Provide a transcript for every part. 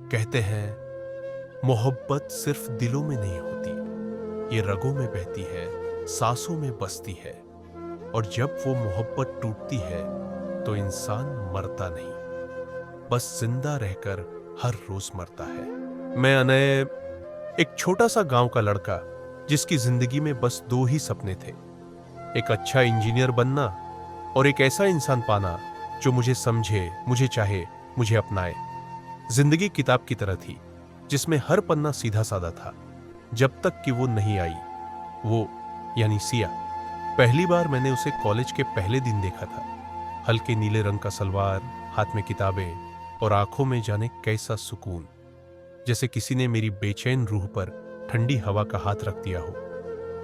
कहते हैं मोहब्बत सिर्फ दिलों में नहीं होती, ये रगों में बहती है, सांसों में बसती है। और जब वो मोहब्बत टूटती है तो इंसान मरता नहीं, बस जिंदा रहकर हर रोज मरता है। मैं अनय, एक छोटा सा गांव का लड़का जिसकी जिंदगी में बस दो ही सपने थे, एक अच्छा इंजीनियर बनना और एक ऐसा इंसान पाना जो मुझे समझे, मुझे चाहे, मुझे अपनाए। जिंदगी किताब की तरह थी जिसमें हर पन्ना सीधा साधा था, जब तक कि वो नहीं आई, वो यानी सिया। पहली बार मैंने उसे कॉलेज के पहले दिन देखा था। हल्के नीले रंग का सलवार, हाथ में किताबें और आंखों में जाने कैसा सुकून, जैसे किसी ने मेरी बेचैन रूह पर ठंडी हवा का हाथ रख दिया हो।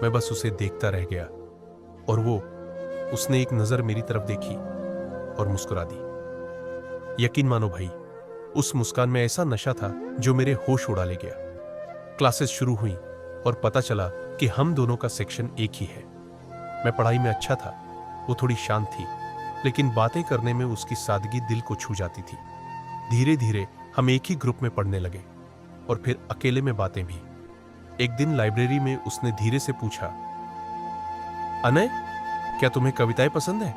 मैं बस उसे देखता रह गया और उसने एक नजर मेरी तरफ देखी और मुस्कुरा दी। यकीन मानो भाई, उस मुस्कान में ऐसा नशा था जो मेरे होश उड़ा ले गया। क्लासेस शुरू हुई और पता चला कि हम दोनों का सेक्शन एक ही है। मैं पढ़ाई में अच्छा था, वो थोड़ी शांत थी, लेकिन बातें करने में उसकी सादगी दिल को छू जाती थी। धीरे धीरे हम एक ही ग्रुप में पढ़ने लगे और फिर अकेले में बातें भी। एक दिन लाइब्रेरी में उसने धीरे से पूछा, अनय, क्या तुम्हें कविताएं पसंद है?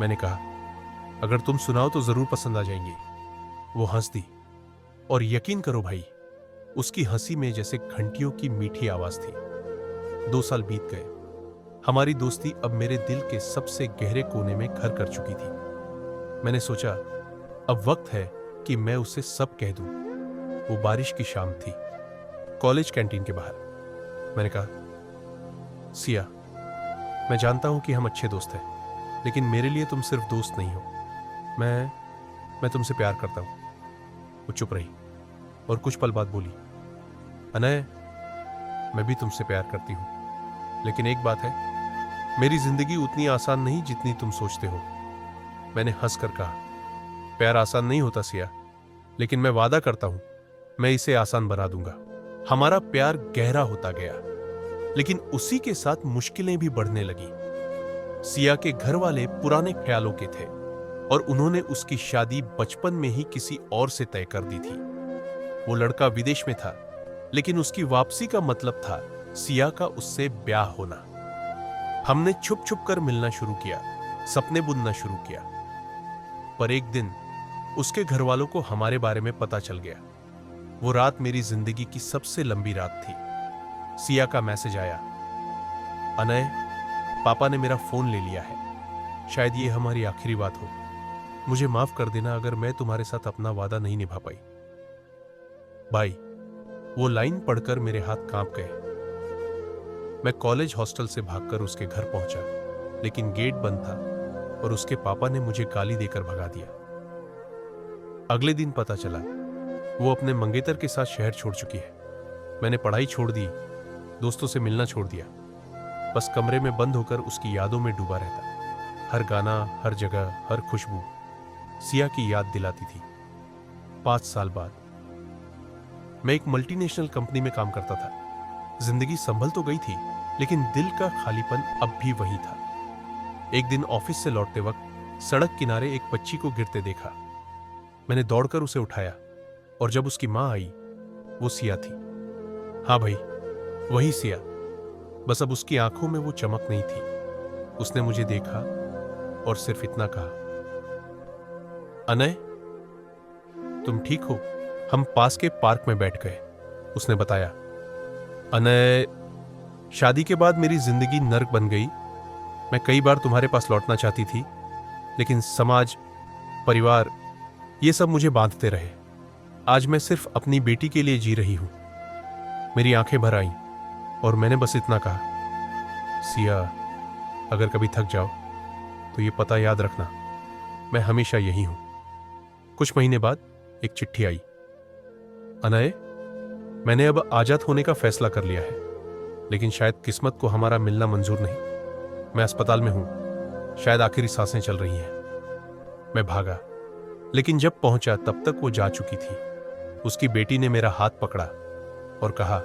मैंने कहा, अगर तुम सुनाओ तो जरूर पसंद आ जाएंगी। वो हंस दी और यकीन करो भाई, उसकी हंसी में जैसे घंटियों की मीठी आवाज थी। 2 साल बीत गए। हमारी दोस्ती अब मेरे दिल के सबसे गहरे कोने में घर कर चुकी थी। मैंने सोचा अब वक्त है कि मैं उसे सब कह दूं। वो बारिश की शाम थी, कॉलेज कैंटीन के बाहर। मैंने कहा, सिया, मैं जानता हूं कि हम अच्छे दोस्त हैं, लेकिन मेरे लिए तुम सिर्फ दोस्त नहीं हो। मैं तुमसे प्यार करता हूं। वो चुप रही और कुछ पल बाद बोली, अनय, मैं भी तुमसे प्यार करती हूं, लेकिन एक बात है, मेरी जिंदगी उतनी आसान नहीं जितनी तुम सोचते हो। मैंने हंसकर कहा, प्यार आसान नहीं होता सिया, लेकिन मैं वादा करता हूं मैं इसे आसान बना दूंगा। हमारा प्यार गहरा होता गया, लेकिन उसी के साथ मुश्किलें भी बढ़ने लगी। सिया के घर वाले पुराने ख्यालों के थे और उन्होंने उसकी शादी बचपन में ही किसी और से तय कर दी थी। वो लड़का विदेश में था, लेकिन उसकी वापसी का मतलब था सिया का उससे ब्याह होना। हमने छुप छुप कर मिलना शुरू किया, सपने बुनना शुरू किया। पर एक दिन उसके घर वालों को हमारे बारे में पता चल गया। वो रात मेरी जिंदगी की सबसे लंबी रात थी। सिया का मैसेज आया, अनय, पापा ने मेरा फोन ले लिया है, शायद ये हमारी आखिरी बात हो। मुझे माफ कर देना अगर मैं तुम्हारे साथ अपना वादा नहीं निभा पाई। भाई, वो लाइन पढ़कर मेरे हाथ कांप गए। मैं कॉलेज हॉस्टल से भागकर उसके घर पहुंचा, लेकिन गेट बंद था और उसके पापा ने मुझे गाली देकर भगा दिया। अगले दिन पता चला वो अपने मंगेतर के साथ शहर छोड़ चुकी है। मैंने पढ़ाई छोड़ दी, दोस्तों से मिलना छोड़ दिया, बस कमरे में बंद होकर उसकी यादों में डूबा रहता। हर गाना, हर जगह, हर खुशबू सिया की याद दिलाती थी। 5 साल बाद मैं एक मल्टीनेशनल कंपनी में काम करता था। जिंदगी संभल तो गई थी, लेकिन दिल का खालीपन अब भी वही था। एक दिन ऑफिस से लौटते वक्त सड़क किनारे एक बच्ची को गिरते देखा। मैंने दौड़कर उसे उठाया और जब उसकी मां आई, वो सिया थी। हाँ भाई, वही सिया, बस अब उसकी आंखों में वो चमक नहीं थी। उसने मुझे देखा और सिर्फ इतना कहा, अनय, तुम ठीक हो? हम पास के पार्क में बैठ गए। उसने बताया, अनय, शादी के बाद मेरी जिंदगी नर्क बन गई। मैं कई बार तुम्हारे पास लौटना चाहती थी, लेकिन समाज, परिवार, ये सब मुझे बांधते रहे। आज मैं सिर्फ अपनी बेटी के लिए जी रही हूं। मेरी आंखें भर आईं और मैंने बस इतना कहा, सिया, अगर कभी थक जाओ तो ये पता याद रखना, मैं हमेशा यही हूं। कुछ महीने बाद एक चिट्ठी आई, अनय, मैंने अब आजाद होने का फैसला कर लिया है, लेकिन शायद किस्मत को हमारा मिलना मंजूर नहीं। मैं अस्पताल में हूं, शायद आखिरी सांसें चल रही हैं। मैं भागा, लेकिन जब पहुंचा तब तक वो जा चुकी थी। उसकी बेटी ने मेरा हाथ पकड़ा और कहा,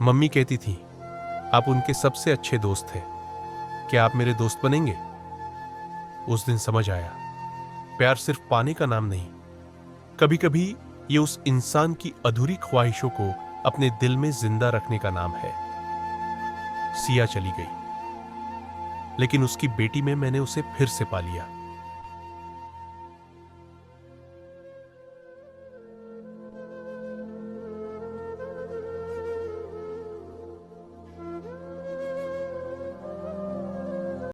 मम्मी कहती थी आप उनके सबसे अच्छे दोस्त थे, क्या आप मेरे दोस्त बनेंगे? उस दिन समझ आया, प्यार सिर्फ पाने का नाम नहीं, कभी कभी ये उस इंसान की अधूरी ख्वाहिशों को अपने दिल में जिंदा रखने का नाम है। सिया चली गई, लेकिन उसकी बेटी में मैंने उसे फिर से पा लिया।